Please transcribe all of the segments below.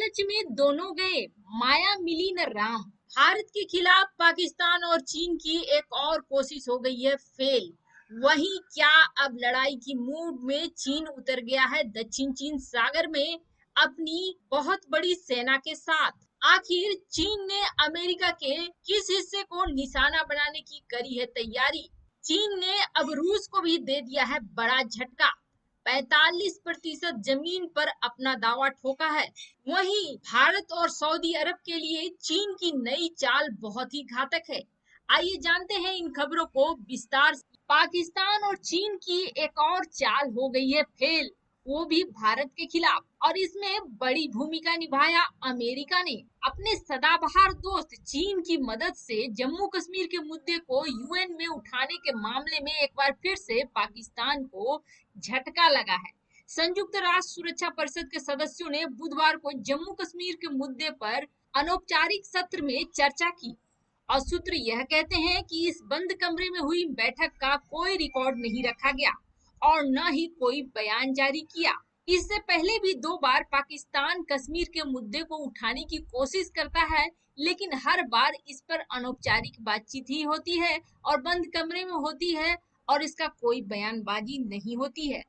लालच में दोनों गए, माया मिली न राम। भारत के खिलाफ पाकिस्तान और चीन की एक और कोशिश हो गई है फेल। वहीं क्या, अब लड़ाई की मूड में चीन उतर गया है दक्षिण चीन सागर में अपनी बहुत बड़ी सेना के साथ। आखिर चीन ने अमेरिका के किस हिस्से को निशाना बनाने की करी है तैयारी। चीन ने अब रूस को भी दे दिया है बड़ा झटका, 45% जमीन पर अपना दावा ठोका है। वहीं भारत और सऊदी अरब के लिए चीन की नई चाल बहुत ही घातक है। आइए जानते हैं इन खबरों को विस्तार से। पाकिस्तान और चीन की एक और चाल हो गई है फेल, वो भी भारत के खिलाफ, और इसमें बड़ी भूमिका निभाया अमेरिका ने। अपने सदाबहार दोस्त चीन की मदद से जम्मू कश्मीर के मुद्दे को यूएन में उठाने के मामले में एक बार फिर से पाकिस्तान को झटका लगा है। संयुक्त राष्ट्र सुरक्षा परिषद के सदस्यों ने बुधवार को जम्मू कश्मीर के मुद्दे पर अनौपचारिक सत्र में चर्चा की, और सूत्र यह कहते हैं कि इस बंद कमरे में हुई बैठक का कोई रिकॉर्ड नहीं रखा गया और न ही कोई बयान जारी किया। इससे पहले भी 2 बार पाकिस्तान कश्मीर के मुद्दे को उठाने की कोशिश करता है, लेकिन हर बार इस पर अनौपचारिक बातचीत ही होती है और बंद कमरे में होती है और इसका कोई बयानबाजी नहीं होती है।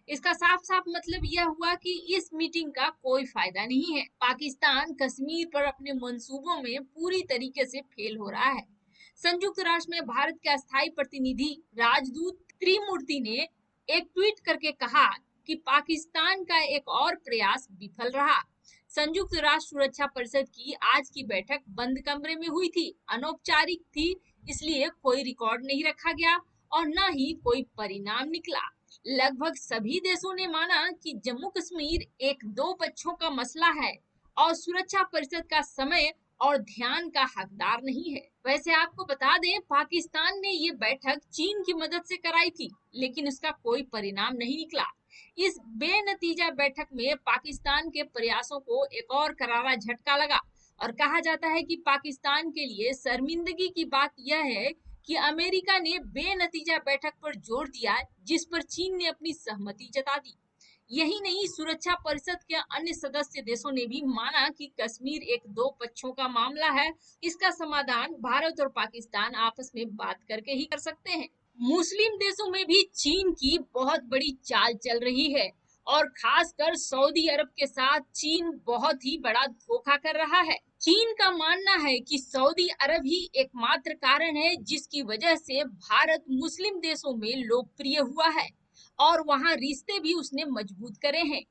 इसका साफ साफ मतलब यह हुआ कि इस मीटिंग का कोई फायदा नहीं है। पाकिस्तान कश्मीर पर अपने मंसूबों में पूरी तरीके से फेल हो रहा है। संयुक्त राष्ट्र में भारत के अस्थायी प्रतिनिधि राजदूत त्रिमूर्ति ने एक ट्वीट करके कहा कि पाकिस्तान का एक और प्रयास विफल रहा। संयुक्त राष्ट्र सुरक्षा परिषद की आज की बैठक बंद कमरे में हुई थी, अनौपचारिक थी, इसलिए कोई रिकॉर्ड नहीं रखा गया और न ही कोई परिणाम निकला। लगभग सभी देशों ने माना कि जम्मू कश्मीर एक दो पक्षों का मसला है और सुरक्षा परिषद का समय और ध्यान का हकदार नहीं है। वैसे आपको बता दें, पाकिस्तान ने ये बैठक चीन की मदद से कराई थी, लेकिन उसका कोई परिणाम नहीं निकला। इस बेनतीजा बैठक में पाकिस्तान के प्रयासों को एक और करारा झटका लगा और कहा जाता है कि पाकिस्तान के लिए शर्मिंदगी की बात यह है कि अमेरिका ने बेनतीजा बैठक पर जोर दिया, जिस पर चीन ने अपनी सहमति जता दी। यही नहीं, सुरक्षा परिषद के अन्य सदस्य देशों ने भी माना कि कश्मीर एक दो पक्षों का मामला है, इसका समाधान भारत और पाकिस्तान आपस में बात करके ही कर सकते हैं। मुस्लिम देशों में भी चीन की बहुत बड़ी चाल चल रही है और खासकर सऊदी अरब के साथ चीन बहुत ही बड़ा धोखा कर रहा है। चीन का मानना है कि सऊदी अरब ही एकमात्र कारण है जिसकी वजह से भारत मुस्लिम देशों में लोकप्रिय हुआ है और वहां रिश्ते भी उसने मजबूत करे हैं।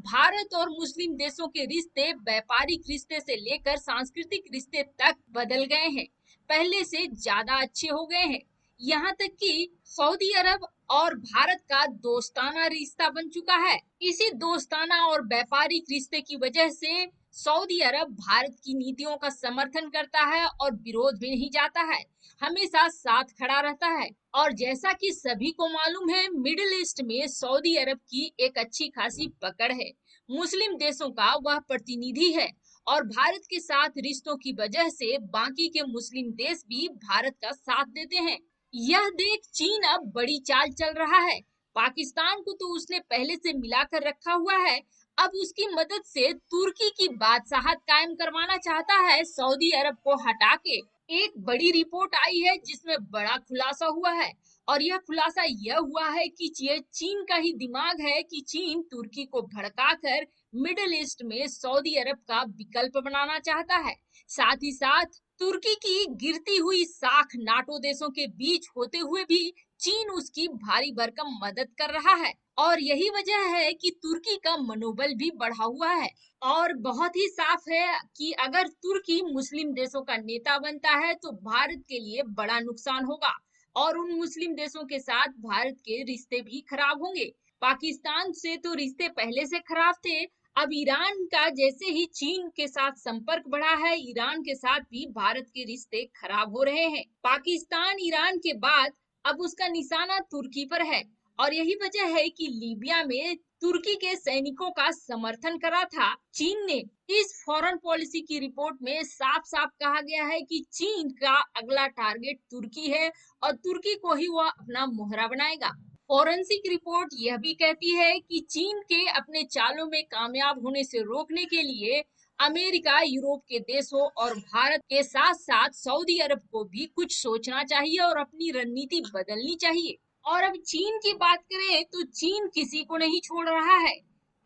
भारत और मुस्लिम देशों के रिश्ते व्यापारिक रिश्ते से लेकर सांस्कृतिक रिश्ते तक बदल गए हैं, पहले से ज्यादा अच्छे हो गए हैं। यहाँ तक कि सऊदी अरब और भारत का दोस्ताना रिश्ता बन चुका है। इसी दोस्ताना और व्यापारिक रिश्ते की वजह से सऊदी अरब भारत की नीतियों का समर्थन करता है और विरोध भी नहीं जाता है, हमेशा साथ खड़ा रहता है। और जैसा कि सभी को मालूम है, मिडिल ईस्ट में सऊदी अरब की एक अच्छी खासी पकड़ है, मुस्लिम देशों का वह प्रतिनिधि है और भारत के साथ रिश्तों की वजह से बाकी के मुस्लिम देश भी भारत का साथ देते हैं। यह देख चीन अब बड़ी चाल चल रहा है। पाकिस्तान को तो उसने पहले से मिलाकर रखा हुआ है, अब उसकी मदद से तुर्की की बादशाहत कायम करवाना चाहता है सऊदी अरब को हटा के। एक बड़ी रिपोर्ट आई है जिसमें बड़ा खुलासा हुआ है और यह खुलासा यह हुआ है कि ये चीन का ही दिमाग है कि चीन तुर्की को भड़काकर मिडिल ईस्ट में सऊदी अरब का विकल्प बनाना चाहता है। साथ ही साथ तुर्की की गिरती हुई साख नाटो देशों के बीच होते हुए भी चीन उसकी भारी भरकम मदद कर रहा है और यही वजह है कि तुर्की का मनोबल भी बढ़ा हुआ है। और बहुत ही साफ है कि अगर तुर्की मुस्लिम देशों का नेता बनता है तो भारत के लिए बड़ा नुकसान होगा और उन मुस्लिम देशों के साथ भारत के रिश्ते भी खराब होंगे। पाकिस्तान से तो रिश्ते पहले से खराब थे, अब ईरान का जैसे ही चीन के साथ संपर्क बढ़ा है, ईरान के साथ भी भारत के रिश्ते खराब हो रहे हैं। पाकिस्तान ईरान के बाद अब उसका निशाना तुर्की पर है और यही वजह है कि लीबिया में तुर्की के सैनिकों का समर्थन करा था चीन ने। इस फॉरेन पॉलिसी की रिपोर्ट में साफ साफ कहा गया है कि चीन का अगला टारगेट तुर्की है और तुर्की को ही वह अपना मोहरा बनाएगा। फॉरेंसिक रिपोर्ट यह भी कहती है कि चीन के अपने चालों में कामयाब होने से रोकने के लिए अमेरिका, यूरोप के देशों और भारत के साथ साथ सऊदी अरब को भी कुछ सोचना चाहिए और अपनी रणनीति बदलनी चाहिए। और अब चीन की बात करें तो चीन किसी को नहीं छोड़ रहा है।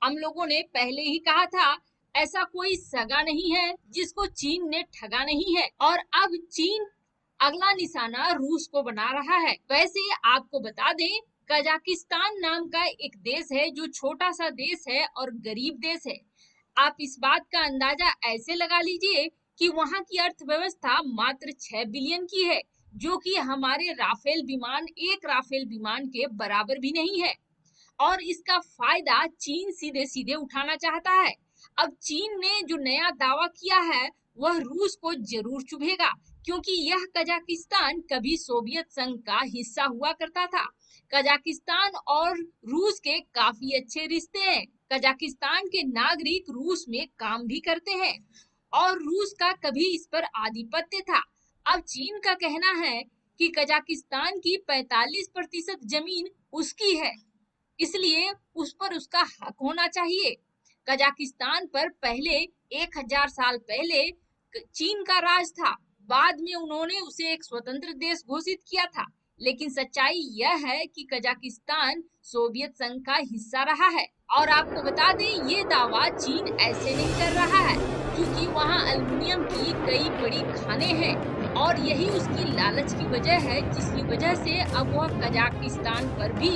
हम लोगों ने पहले ही कहा था, ऐसा कोई सगा नहीं है जिसको चीन ने ठगा नहीं है। और अब चीन अगला निशाना रूस को बना रहा है। वैसे आपको बता दें, कजाकिस्तान नाम का एक देश है जो छोटा सा देश है और गरीब देश है। आप इस बात का अंदाजा ऐसे लगा लीजिए कि वहाँ की अर्थव्यवस्था मात्र 6 बिलियन की है, जो कि हमारे एक राफेल विमान के बराबर भी नहीं है। और इसका फायदा चीन सीधे सीधे उठाना चाहता है। अब चीन ने जो नया दावा किया है वह रूस को जरूर चुभेगा, क्योंकि यह कजाकिस्तान कभी सोवियत संघ का हिस्सा हुआ करता था। कजाकिस्तान और रूस के काफी अच्छे रिश्ते हैं। कजाकिस्तान के नागरिक रूस में काम भी करते हैं और रूस का कभी इस पर आधिपत्य था। अब चीन का कहना है कि कजाकिस्तान की 45% जमीन उसकी है, इसलिए उस पर उसका हक होना चाहिए। कजाकिस्तान पर पहले 1000 साल पहले चीन का राज था। बाद में उन्होंने उसे एक स्वतंत्र देश घोषित किया था। लेकिन सच्चाई यह है कि कजाकिस्तान सोवियत संघ का हिस्सा रहा है। और आपको बता दें, ये दावा चीन ऐसे नहीं कर रहा है, क्योंकि वहाँ एल्युमिनियम की कई बड़ी खानें हैं और यही उसकी लालच की वजह है, जिसकी वजह से अब वह कजाकिस्तान पर भी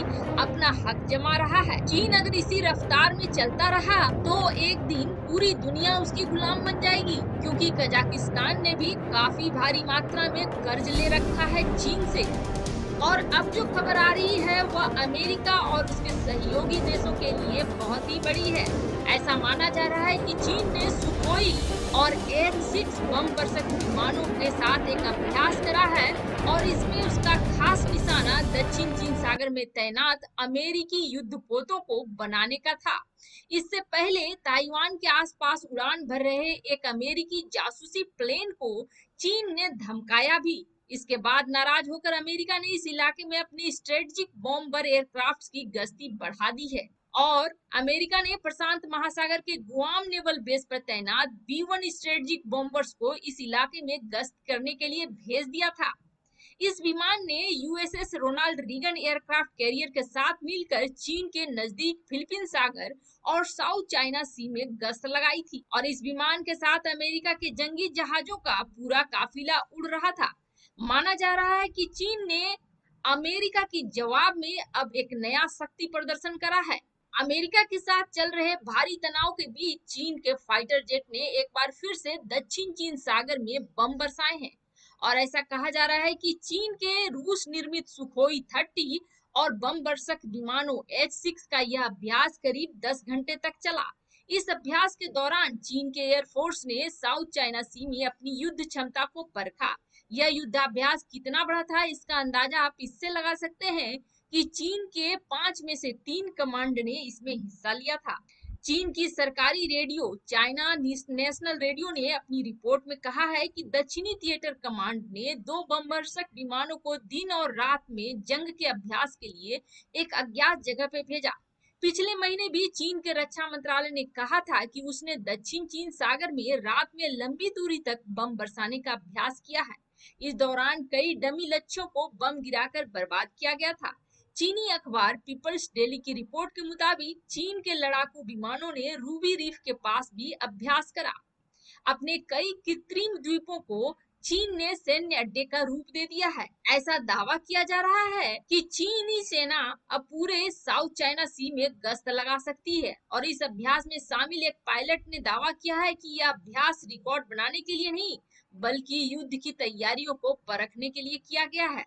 अपना हक जमा रहा है। चीन अगर इसी रफ्तार में चलता रहा तो एक दिन पूरी दुनिया उसकी गुलाम बन जाएगी, क्योंकि कजाकिस्तान ने भी काफी भारी मात्रा में कर्ज ले रखा है चीन से। और अब जो खबर आ रही है वह अमेरिका और उसके सहयोगी देशों के लिए बहुत ही बड़ी है। ऐसा माना जा रहा है कि चीन ने सुखोई और F-6 बम वर्षक विमानों के साथ एक अभ्यास करा है और इसमें उसका खास निशाना दक्षिण चीन सागर में तैनात अमेरिकी युद्धपोतों को बनाने का था। इससे पहले ताइवान के आसपास उड़ान भर रहे एक अमेरिकी जासूसी प्लेन को चीन ने धमकाया भी। इसके बाद नाराज होकर अमेरिका ने इस इलाके में अपनी स्ट्रेटेजिक बॉम्बर एयरक्राफ्ट की गश्ती बढ़ा दी है और अमेरिका ने प्रशांत महासागर के गुआम नेवल बेस पर तैनात B-1 स्ट्रेटेजिक बॉम्बर्स को इस इलाके में गश्त करने के लिए भेज दिया था। इस विमान ने USS Ronald Reagan aircraft carrier के साथ मिलकर चीन के नजदीक फिलिपीन सागर और साउथ चाइना सी में गश्त लगाई थी और इस विमान के साथ अमेरिका के जंगी जहाजों का पूरा काफिला उड़ रहा था। माना जा रहा है कि चीन ने अमेरिका की जवाब में अब एक नया शक्ति प्रदर्शन करा है। अमेरिका के साथ चल रहे भारी तनाव के बीच चीन के फाइटर जेट ने एक बार फिर से दक्षिण चीन सागर में बम बरसाए हैं और ऐसा कहा जा रहा है कि चीन के रूस निर्मित सुखोई 30 और बम वर्षक विमानों H-6 का यह अभ्यास करीब 10 घंटे तक चला। इस अभ्यास के दौरान चीन के एयरफोर्स ने साउथ चाइना सी में अपनी युद्ध क्षमता को परखा। यह युद्धाभ्यास कितना बड़ा था, इसका अंदाजा आप इससे लगा सकते हैं कि चीन के 5 में से 3 कमांड ने इसमें हिस्सा लिया था। चीन की सरकारी रेडियो चाइना नेशनल रेडियो ने अपनी रिपोर्ट में कहा है कि दक्षिणी थिएटर कमांड ने 2 बमवर्षक विमानों को दिन और रात में जंग के अभ्यास के लिए एक अज्ञात जगह पे भेजा। पिछले महीने भी चीन के रक्षा मंत्रालय ने कहा था कि उसने दक्षिण चीन सागर में रात में लंबी दूरी तक बम बरसाने का अभ्यास किया है। इस दौरान कई डमी लक्ष्यों को बम गिराकर बर्बाद किया गया था। चीनी अखबार पीपल्स डेली की रिपोर्ट के मुताबिक चीन के लड़ाकू विमानों ने रूबी रीफ के पास भी अभ्यास करा। अपने कई कृत्रिम द्वीपों को चीन ने सैन्य अड्डे का रूप दे दिया है। ऐसा दावा किया जा रहा है कि चीनी सेना अब पूरे साउथ चाइना सी में गश्त लगा सकती है और इस अभ्यास में शामिल एक पायलट ने दावा किया है कि यह अभ्यास रिकॉर्ड बनाने के लिए नहीं, बल्कि युद्ध की तैयारियों को परखने के लिए किया गया है।